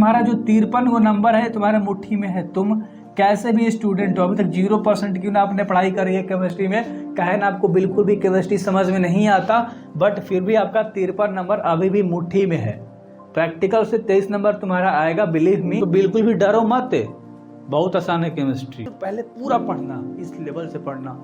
तुम्हारा जो 53 वो नंबर है तुम्हारे मुट्ठी में है। तुम कैसे भी स्टूडेंट हो, अभी तक 0% क्यों ना आपने पढ़ाई करी है केमिस्ट्री में, कहे ना आपको बिल्कुल भी केमिस्ट्री समझ में नहीं आता, बट फिर भी आपका 53 नंबर अभी भी मुट्ठी में है। प्रैक्टिकल से 23 नंबर तुम्हारा आएगा, बिलीव मी। तो बिल्कुल भी डरो मत, बहुत आसान है केमिस्ट्री। तो पहले पूरा पढ़ना, इस लेवल से पढ़ना।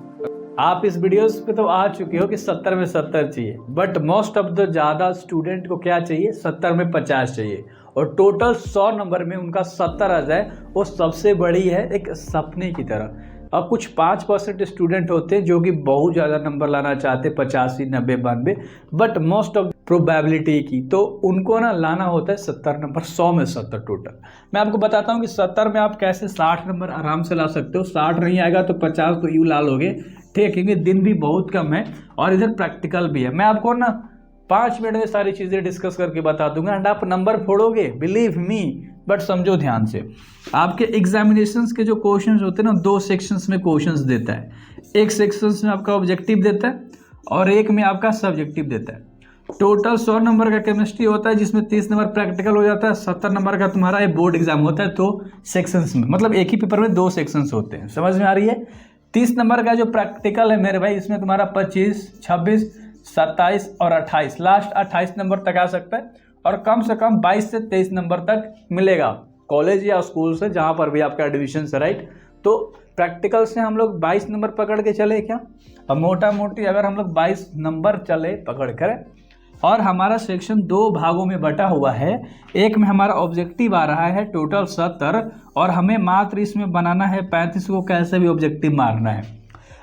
आप इस वीडियोस पे तो आ चुके हो कि 70 में 70 चाहिए, बट मोस्ट ऑफ द ज़्यादा स्टूडेंट को क्या चाहिए, 70 में 50 चाहिए। और टोटल 100 नंबर में उनका 70 आ जाए, वो सबसे बड़ी है एक सपने की तरह। अब कुछ 5% स्टूडेंट होते हैं जो कि बहुत ज़्यादा नंबर लाना चाहते हैं, 85, 90, 92, बट मोस्ट ऑफ प्रोबेबिलिटी की तो उनको ना लाना होता है 70 नंबर, 100 में 70 टोटल। मैं आपको बताता हूँ कि 70 में आप कैसे 60 नंबर आराम से ला सकते हो। 60 नहीं आएगा तो 50 तो यूँ ला लोगे, ठीक है, क्योंकि दिन भी बहुत कम है और इधर प्रैक्टिकल भी है। मैं आपको ना 5 मिनट में सारी चीज़ें डिस्कस करके बता दूंगा एंड आप नंबर फोड़ोगे, बिलीव मी। बट समझो ध्यान से, आपके एग्जामिनेशंस के जो क्वेश्चंस होते हैं ना, 2 सेक्शंस में क्वेश्चंस देता है। एक सेक्शंस में आपका ऑब्जेक्टिव देता है और एक में आपका सब्जेक्टिव देता है। टोटल 100 नंबर का केमिस्ट्री होता है, जिसमें 30 नंबर प्रैक्टिकल हो जाता है, 70 नंबर का तुम्हारा ये बोर्ड एग्जाम होता है। तो सेक्शंस में मतलब एक ही पेपर में 2 सेक्शंस होते हैं, समझ में आ रही है। 30 नंबर का जो प्रैक्टिकल है मेरे भाई, इसमें तुम्हारा 25, 26, 27 और 28, लास्ट 28 नंबर तक आ सकता है और कम से कम 22 से 23 नंबर तक मिलेगा कॉलेज या स्कूल से, जहाँ पर भी आपका एडमिशन है, राइट। तो प्रैक्टिकल से हम लोग 22 नंबर पकड़ के चले क्या, अब मोटा मोटी अगर हम लोग 22 नंबर चले पकड़ कर, और हमारा सेक्शन 2 भागों में बटा हुआ है। एक में हमारा ऑब्जेक्टिव आ रहा है टोटल 70 और हमें मात्र इसमें बनाना है 35 को, कैसे भी ऑब्जेक्टिव मारना है।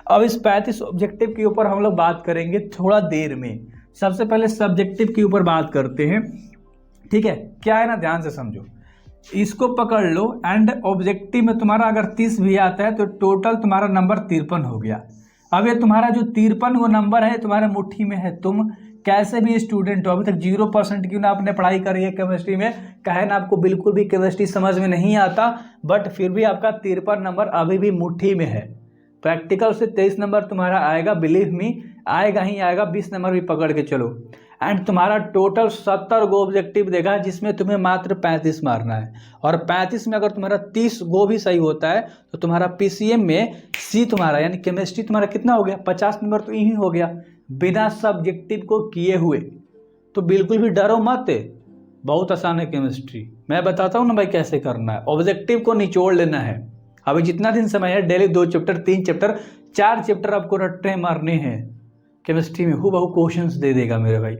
अब इस 35 ऑब्जेक्टिव के ऊपर हम लोग बात करेंगे थोड़ा देर में। सबसे पहले सब्जेक्टिव के ऊपर बात करते हैं, ठीक है। क्या है ना, ध्यान से समझो, इसको पकड़ लो एंड ऑब्जेक्टिव में तुम्हारा अगर 30 भी आता है तो टोटल तुम्हारा नंबर 53 हो गया। अब ये तुम्हारा जो 53 वो नंबर है तुम्हारे मुट्ठी में है। तुम कैसे भी स्टूडेंट हो, अभी तक 0% क्यों ना आपने पढ़ाई करी है केमिस्ट्री में, कहे ना आपको बिल्कुल भी केमिस्ट्री समझ में नहीं आता, बट फिर भी आपका 53 नंबर अभी भी मुट्ठी में है। प्रैक्टिकल से 23 नंबर तुम्हारा आएगा, बिलीव मी, आएगा ही आएगा। 20 नंबर भी पकड़ के चलो एंड तुम्हारा टोटल 70 गो ऑब्जेक्टिव देगा, जिसमें तुम्हें मात्र 35 मारना है। और 35 में अगर तुम्हारा 30 गो भी सही होता है तो तुम्हारा पीसीएम में सी तुम्हारा यानी केमिस्ट्री तुम्हारा कितना हो गया, 50 नंबर तो यही हो गया बिना सब्जेक्टिव को किए हुए। तो बिल्कुल भी डरो मत, बहुत आसान है केमिस्ट्री। मैं बताता हूँ ना भाई कैसे करना है। ऑब्जेक्टिव को निचोड़ लेना है। अभी जितना दिन समय है, डेली 2 चैप्टर, 3 चैप्टर, 4 चैप्टर आपको रट्टे मारने हैं केमिस्ट्री में। हूबहू क्वेश्चंस दे देगा मेरे भाई,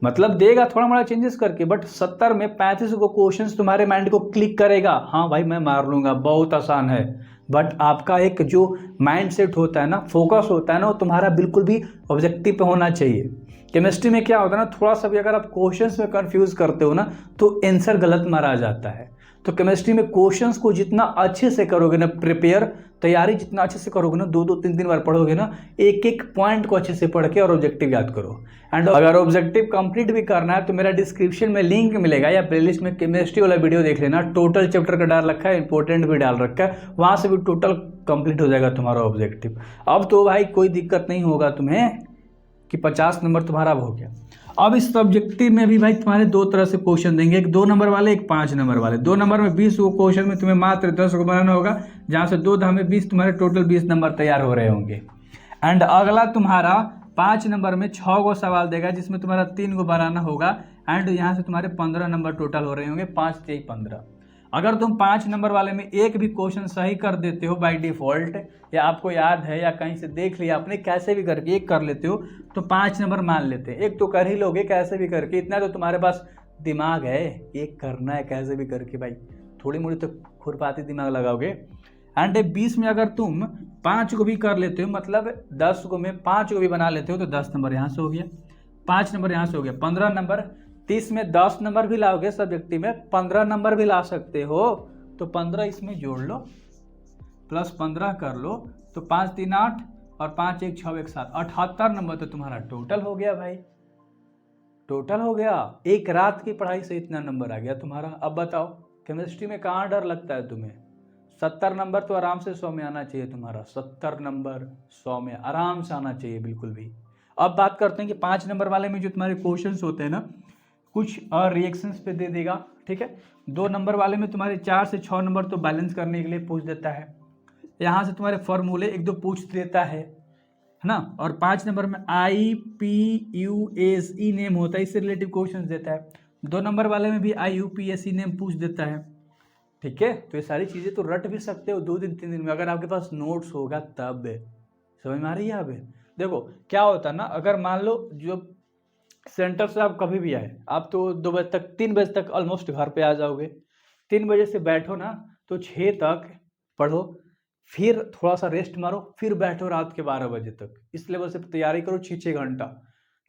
मतलब देगा थोड़ा मोड़ा चेंजेस करके, बट 70 में 35 को क्वेश्चंस तुम्हारे माइंड को क्लिक करेगा, हाँ भाई मैं मार लूंगा, बहुत आसान है। बट आपका एक जो माइंड सेट होता है ना, फोकस होता है ना, वो तुम्हारा बिल्कुल भी ऑब्जेक्टिव पे होना चाहिए। केमिस्ट्री में क्या होता है ना, थोड़ा सा भी अगर आप क्वेश्चंस में कंफ्यूज करते हो ना तो आंसर गलत मारा जाता है। तो केमिस्ट्री में क्वेश्चंस को जितना अच्छे से करोगे ना, प्रिपेयर तैयारी जितना अच्छे से करोगे ना, 2-2, 3-3 बार पढ़ोगे ना, एक एक पॉइंट को अच्छे से पढ़ के और ऑब्जेक्टिव याद करो। एंड अगर ऑब्जेक्टिव कंप्लीट भी करना है तो मेरा डिस्क्रिप्शन में लिंक मिलेगा या प्लेलिस्ट में केमिस्ट्री वाला वीडियो देख लेना, टोटल चैप्टर का डाल रखा है, इंपॉर्टेंट भी डाल रखा है, वहाँ से भी टोटल कंप्लीट हो जाएगा तुम्हारा ऑब्जेक्टिव। अब तो भाई कोई दिक्कत नहीं होगा तुम्हें कि 50 नंबर तुम्हारा हो गया। अब इस सब्जेक्टिव में भी भाई तुम्हारे 2 तरह से क्वेश्चन देंगे, एक 2 नंबर वाले, एक 5 नंबर वाले। 2 नंबर में 20 को क्वेश्चन में तुम्हें मात्र 10 को बनाना होगा, जहाँ से 2 में 20, तुम्हारे टोटल 20 नंबर तैयार हो रहे होंगे। एंड अगला तुम्हारा 5 नंबर में 6 को सवाल देगा, जिसमें तुम्हारा 3 को बनाना होगा एंड यहाँ से तुम्हारे 15 नंबर टोटल हो रहे होंगे, 5 से 15। अगर तुम 5 नंबर वाले में एक भी क्वेश्चन सही कर देते हो बाय डिफॉल्ट, या आपको याद है या कहीं से देख लिया आपने, कैसे भी करके एक कर लेते हो तो 5 नंबर मान लेते हैं। एक तो कर ही लोगे कैसे भी करके, इतना तो तुम्हारे पास दिमाग है, एक करना है कैसे भी करके भाई, थोड़ी मोड़ी तो खुरपाती दिमाग लगाओगे। एंड 20 में अगर तुम 5 को भी कर लेते हो, मतलब 10 को में 5 को भी बना लेते हो तो 10 नंबर यहाँ से हो गया, 5 नंबर यहाँ से हो गया, 15 नंबर। 30 में 10 नंबर भी लाओगे, सब्जेक्टिव में 15 नंबर भी ला सकते हो, तो 15 इसमें जोड़ लो प्लस 15 कर लो, तो 5 3 8 और 5 1 6 1 7, 78 नंबर तो तुम्हारा टोटल हो गया भाई, टोटल हो गया। एक रात की पढ़ाई से इतना नंबर आ गया तुम्हारा। अब बताओ केमिस्ट्री में कहाँ डर लगता है तुम्हें? 70 नंबर तो आराम से 100 में आना चाहिए तुम्हारा, 70 नंबर 100 में आराम से आना चाहिए बिल्कुल भी। अब बात करते हैं कि 5 नंबर वाले में जो तुम्हारे क्वेश्चंस होते हैं ना, कुछ और रिएक्शंस पे दे देगा, ठीक है। 2 नंबर वाले में तुम्हारे 4 से 6 नंबर तो बैलेंस करने के लिए पूछ देता है, यहाँ से तुम्हारे फॉर्मूले 1-2 पूछ देता है ना। और 5 नंबर में IPUSE नेम होता है, इससे रिलेटिव क्वेश्चन देता है। 2 नंबर वाले में भी IUPSE नेम पूछ देता है, ठीक है। तो ये सारी चीज़ें तो रट भी सकते हो 2 दिन 3 दिन में, अगर आपके पास नोट्स होगा तब। समझ में आ रही है अब? देखो क्या होता है ना, अगर मान लो जो सेंटर से आप कभी भी आए, आप तो 2 बजे तक 3 बजे तक ऑलमोस्ट घर पे आ जाओगे। 3 बजे से बैठो ना तो 6 तक पढ़ो, फिर थोड़ा सा रेस्ट मारो, फिर बैठो रात के 12 बजे तक। इस लेवल से तैयारी करो 6-6 घंटा,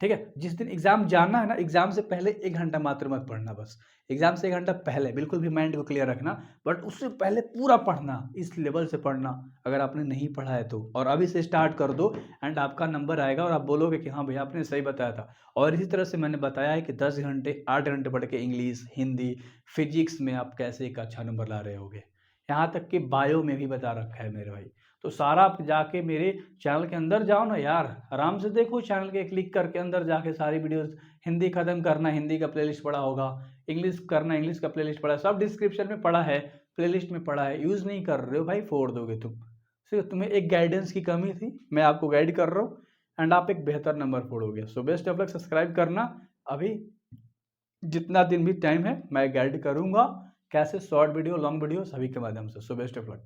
ठीक है। जिस दिन एग्जाम जाना है ना, एग्जाम से पहले 1 घंटा मात्र मत पढ़ना, बस एग्जाम से 1 घंटा पहले बिल्कुल भी माइंड को क्लियर रखना, बट उससे पहले पूरा पढ़ना, इस लेवल से पढ़ना अगर आपने नहीं पढ़ा है तो। और अभी से स्टार्ट कर दो एंड आपका नंबर आएगा और आप बोलोगे कि हाँ भैया आपने सही बताया था। और इसी तरह से मैंने बताया है कि 10 घंटे 8 घंटे पढ़ के इंग्लिश, हिंदी, फिजिक्स में आप कैसे एक अच्छा नंबर ला रहे होगे, यहाँ तक कि बायो में भी बता रखा है मेरे भाई। तो सारा आप जाके मेरे चैनल के अंदर जाओ ना यार, आराम से देखो, चैनल के क्लिक करके अंदर जाके सारी वीडियोस, हिंदी खत्म करना हिंदी का प्लेलिस्ट पड़ा होगा, इंग्लिश करना इंग्लिश का प्लेलिस्ट पड़ा है, सब डिस्क्रिप्शन में पड़ा है, प्लेलिस्ट में पड़ा है। यूज़ नहीं कर रहे हो भाई, फोड़ दोगे तुम। सिर्फ तुम्हें एक गाइडेंस की कमी थी, मैं आपको गाइड कर रहा हूँ एंड आप एक बेहतर नंबर फोड़ोगे। So best of luck, subscribe करना। अभी जितना दिन भी टाइम है मैं गाइड करूँगा कैसे शॉर्ट वीडियो, लॉन्ग वीडियो सभी के माध्यम से। सो बेस्ट ऑफ लक।